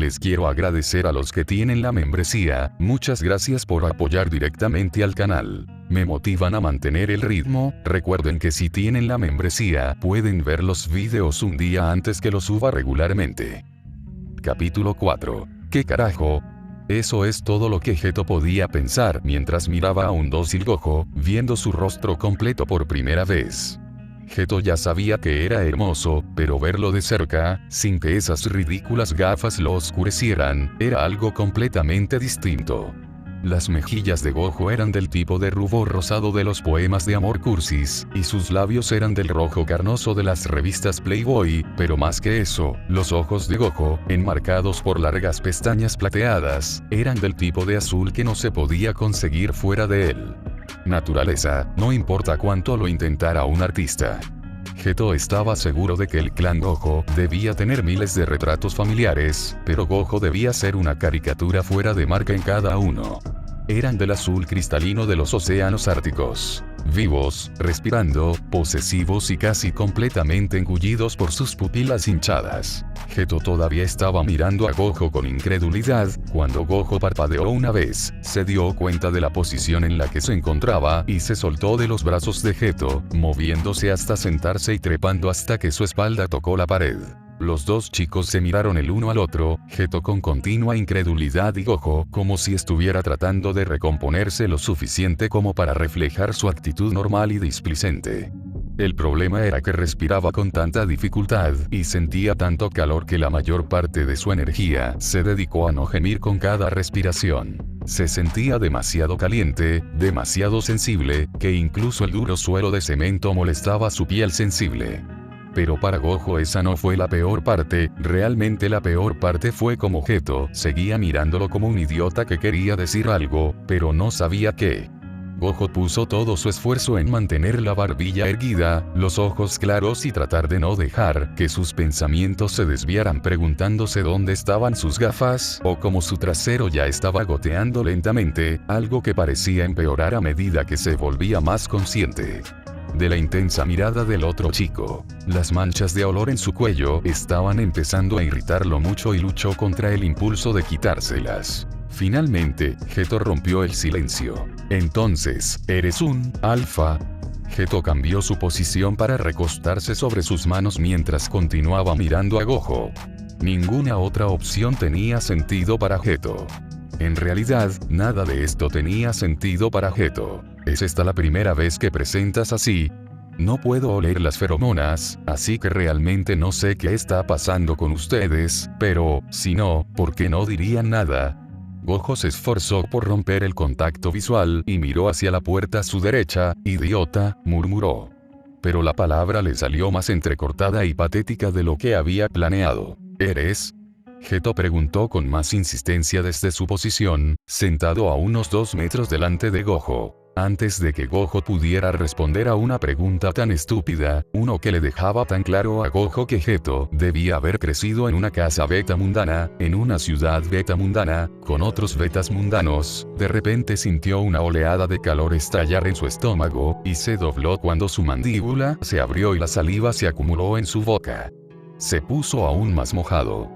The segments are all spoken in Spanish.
les quiero agradecer a los que tienen la membresía, muchas gracias por apoyar directamente al canal. Me motivan a mantener el ritmo, recuerden que si tienen la membresía, pueden ver los videos un día antes que los suba regularmente. Capítulo 4. ¿Qué carajo? Eso es todo lo que Geto podía pensar mientras miraba a un dócil Gojo, viendo su rostro completo por primera vez. Geto ya sabía que era hermoso, pero verlo de cerca, sin que esas ridículas gafas lo oscurecieran, era algo completamente distinto. Las mejillas de Gojo eran del tipo de rubor rosado de los poemas de amor cursis, y sus labios eran del rojo carnoso de las revistas Playboy, pero más que eso, los ojos de Gojo, enmarcados por largas pestañas plateadas, eran del tipo de azul que no se podía conseguir fuera de él. Naturaleza, no importa cuánto lo intentara un artista. Geto estaba seguro de que el clan Gojo debía tener miles de retratos familiares, pero Gojo debía ser una caricatura fuera de marca en cada uno. Eran del azul cristalino de los océanos árticos. Vivos, respirando, posesivos y casi completamente engullidos por sus pupilas hinchadas. Geto todavía estaba mirando a Gojo con incredulidad, cuando Gojo parpadeó una vez, se dio cuenta de la posición en la que se encontraba y se soltó de los brazos de Geto, moviéndose hasta sentarse y trepando hasta que su espalda tocó la pared. Los dos chicos se miraron el uno al otro, Geto con continua incredulidad y Gojo como si estuviera tratando de recomponerse lo suficiente como para reflejar su actitud normal y displicente. El problema era que respiraba con tanta dificultad y sentía tanto calor que la mayor parte de su energía se dedicó a no gemir con cada respiración. Se sentía demasiado caliente, demasiado sensible, que incluso el duro suelo de cemento molestaba su piel sensible. Pero para Gojo esa no fue la peor parte, realmente la peor parte fue como Geto seguía mirándolo como un idiota que quería decir algo, pero no sabía qué. Gojo puso todo su esfuerzo en mantener la barbilla erguida, los ojos claros y tratar de no dejar que sus pensamientos se desviaran preguntándose dónde estaban sus gafas, o cómo su trasero ya estaba goteando lentamente, algo que parecía empeorar a medida que se volvía más consciente de la intensa mirada del otro chico. Las manchas de olor en su cuello estaban empezando a irritarlo mucho y luchó contra el impulso de quitárselas. Finalmente, Geto rompió el silencio. Entonces, ¿eres un alfa? Geto cambió su posición para recostarse sobre sus manos mientras continuaba mirando a Gojo. Ninguna otra opción tenía sentido para Geto. En realidad, nada de esto tenía sentido para Geto. ¿Es esta la primera vez que presentas así? No puedo oler las feromonas, así que realmente no sé qué está pasando con ustedes, pero, si no, ¿por qué no dirían nada? Gojo se esforzó por romper el contacto visual y miró hacia la puerta a su derecha. Idiota, murmuró. Pero la palabra le salió más entrecortada y patética de lo que había planeado. ¿Eres? Geto preguntó con más insistencia desde su posición, sentado a unos 2 metros delante de Gojo. Antes de que Gojo pudiera responder a una pregunta tan estúpida, uno que le dejaba tan claro a Gojo que Geto debía haber crecido en una casa beta mundana, en una ciudad beta mundana, con otros betas mundanos, de repente sintió una oleada de calor estallar en su estómago, y se dobló cuando su mandíbula se abrió y la saliva se acumuló en su boca. Se puso aún más mojado.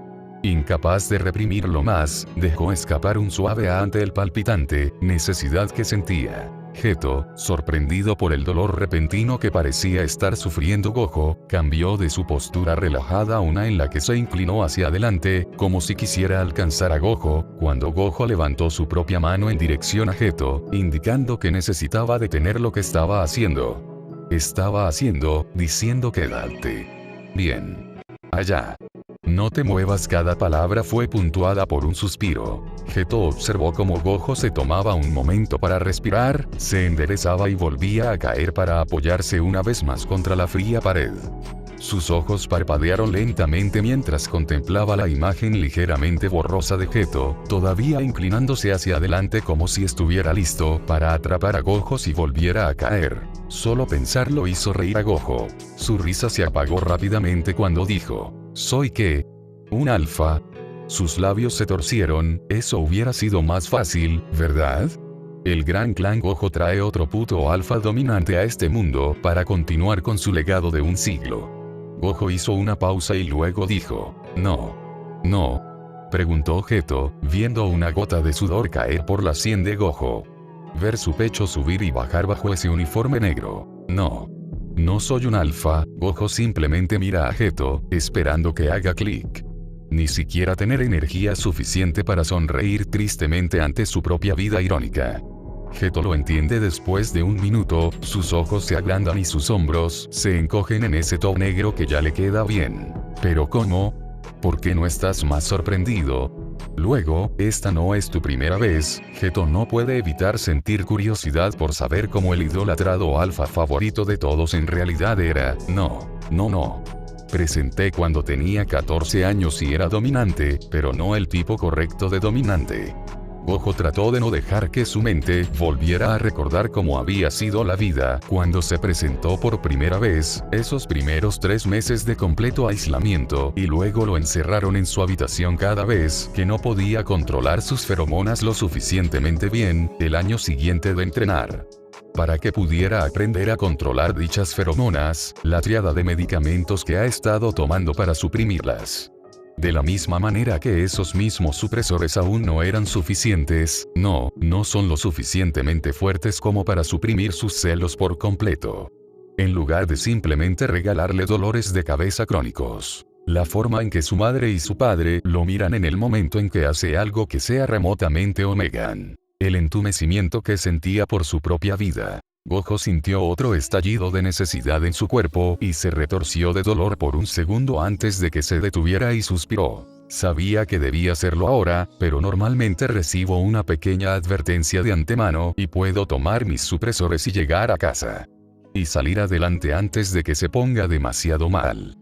Incapaz de reprimirlo más, dejó escapar un suave "ah" ante el palpitante necesidad que sentía. Geto, sorprendido por el dolor repentino que parecía estar sufriendo Gojo, cambió de su postura relajada a una en la que se inclinó hacia adelante, como si quisiera alcanzar a Gojo, cuando Gojo levantó su propia mano en dirección a Geto, indicando que necesitaba detener lo que estaba haciendo. Estaba haciendo, diciendo quédate. Bien. Allá. No te muevas. Cada palabra fue puntuada por un suspiro. Geto observó cómo Gojo se tomaba un momento para respirar, se enderezaba y volvía a caer para apoyarse una vez más contra la fría pared. Sus ojos parpadearon lentamente mientras contemplaba la imagen ligeramente borrosa de Geto, todavía inclinándose hacia adelante como si estuviera listo para atrapar a Gojo si volviera a caer. Solo pensarlo hizo reír a Gojo. Su risa se apagó rápidamente cuando dijo: ¿Soy qué? ¿Un alfa? Sus labios se torcieron. Eso hubiera sido más fácil, ¿verdad? El gran clan Gojo trae otro puto alfa dominante a este mundo para continuar con su legado de un siglo. Gojo hizo una pausa y luego dijo: No. Preguntó Geto, viendo una gota de sudor caer por la sien de Gojo. Ver su pecho subir y bajar bajo ese uniforme negro. No. No soy un alfa. Gojo simplemente mira a Geto, esperando que haga clic. Ni siquiera tener energía suficiente para sonreír tristemente ante su propia vida irónica. Geto lo entiende después de un minuto, sus ojos se agrandan y sus hombros se encogen en ese top negro que ya le queda bien. ¿Pero cómo? ¿Por qué no estás más sorprendido? Luego, esta no es tu primera vez. Geto no puede evitar sentir curiosidad por saber cómo el idolatrado alfa favorito de todos en realidad era. No. Presenté cuando tenía 14 años y era dominante, pero no el tipo correcto de dominante. Gojo trató de no dejar que su mente volviera a recordar cómo había sido la vida cuando se presentó por primera vez, esos primeros 3 meses de completo aislamiento, y luego lo encerraron en su habitación cada vez que no podía controlar sus feromonas lo suficientemente bien, el año siguiente de entrenar. Para que pudiera aprender a controlar dichas feromonas, la triada de medicamentos que ha estado tomando para suprimirlas. De la misma manera que esos mismos supresores aún no eran suficientes, no son lo suficientemente fuertes como para suprimir sus celos por completo. En lugar de simplemente regalarle dolores de cabeza crónicos. La forma en que su madre y su padre lo miran en el momento en que hace algo que sea remotamente Omegan. El entumecimiento que sentía por su propia vida. Gojo sintió otro estallido de necesidad en su cuerpo y se retorció de dolor por un segundo antes de que se detuviera y suspiró. Sabía que debía hacerlo ahora, pero normalmente recibo una pequeña advertencia de antemano y puedo tomar mis supresores y llegar a casa. Y salir adelante antes de que se ponga demasiado mal.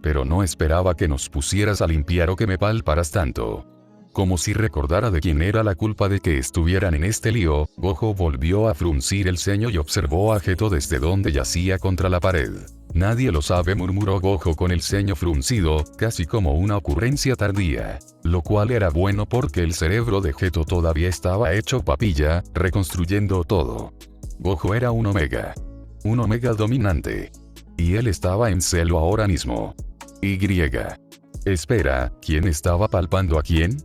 Pero no esperaba que nos pusieras a limpiar o que me palparas tanto. Como si recordara de quién era la culpa de que estuvieran en este lío, Gojo volvió a fruncir el ceño y observó a Geto desde donde yacía contra la pared. Nadie lo sabe, murmuró Gojo con el ceño fruncido, casi como una ocurrencia tardía. Lo cual era bueno porque el cerebro de Geto todavía estaba hecho papilla, reconstruyendo todo. Gojo era un omega. Un omega dominante. Y él estaba en celo ahora mismo. Y. Espera, ¿quién estaba palpando a quién?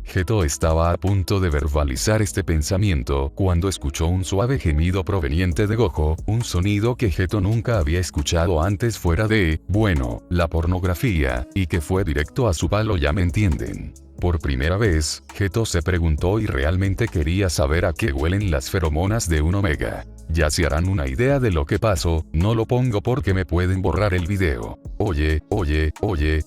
Geto estaba a punto de verbalizar este pensamiento cuando escuchó un suave gemido proveniente de Gojo, un sonido que Geto nunca había escuchado antes fuera de, bueno, la pornografía, y que fue directo a su palo, ya me entienden. Por primera vez, Geto se preguntó y realmente quería saber a qué huelen las feromonas de un omega. Ya se harán una idea de lo que pasó, no lo pongo porque me pueden borrar el video. Oye,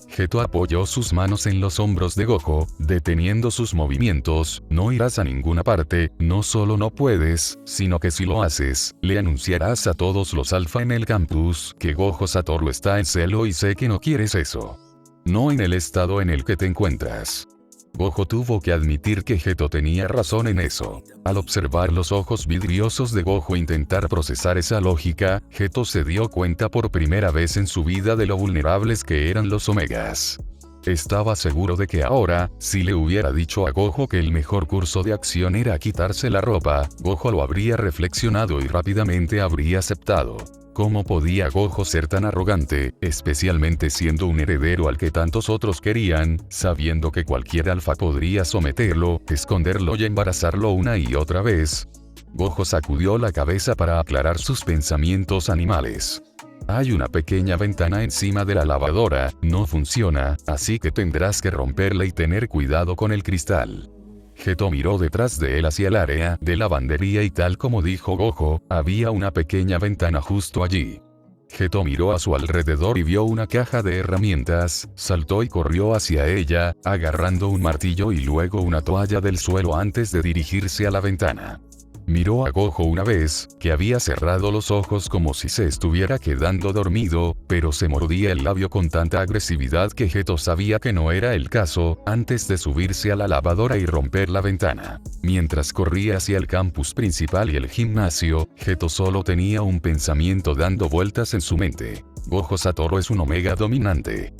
Geto apoyó sus manos en los hombros de Gojo, deteniendo sus movimientos, no irás a ninguna parte, no solo no puedes, sino que si lo haces, le anunciarás a todos los alfa en el campus que Gojo Satoru está en celo y sé que no quieres eso. No en el estado en el que te encuentras. Gojo tuvo que admitir que Geto tenía razón en eso. Al observar los ojos vidriosos de Gojo intentar procesar esa lógica, Geto se dio cuenta por primera vez en su vida de lo vulnerables que eran los omegas. Estaba seguro de que ahora, si le hubiera dicho a Gojo que el mejor curso de acción era quitarse la ropa, Gojo lo habría reflexionado y rápidamente habría aceptado. ¿Cómo podía Gojo ser tan arrogante, especialmente siendo un heredero al que tantos otros querían, sabiendo que cualquier alfa podría someterlo, esconderlo y embarazarlo una y otra vez? Gojo sacudió la cabeza para aclarar sus pensamientos animales. Hay una pequeña ventana encima de la lavadora, no funciona, así que tendrás que romperla y tener cuidado con el cristal. Geto miró detrás de él hacia el área de lavandería y tal como dijo Gojo, había una pequeña ventana justo allí. Geto miró a su alrededor y vio una caja de herramientas, saltó y corrió hacia ella, agarrando un martillo y luego una toalla del suelo antes de dirigirse a la ventana. Miró a Gojo una vez, que había cerrado los ojos como si se estuviera quedando dormido, pero se mordía el labio con tanta agresividad que Geto sabía que no era el caso, antes de subirse a la lavadora y romper la ventana. Mientras corría hacia el campus principal y el gimnasio, Geto solo tenía un pensamiento dando vueltas en su mente. Gojo Satoru es un omega dominante.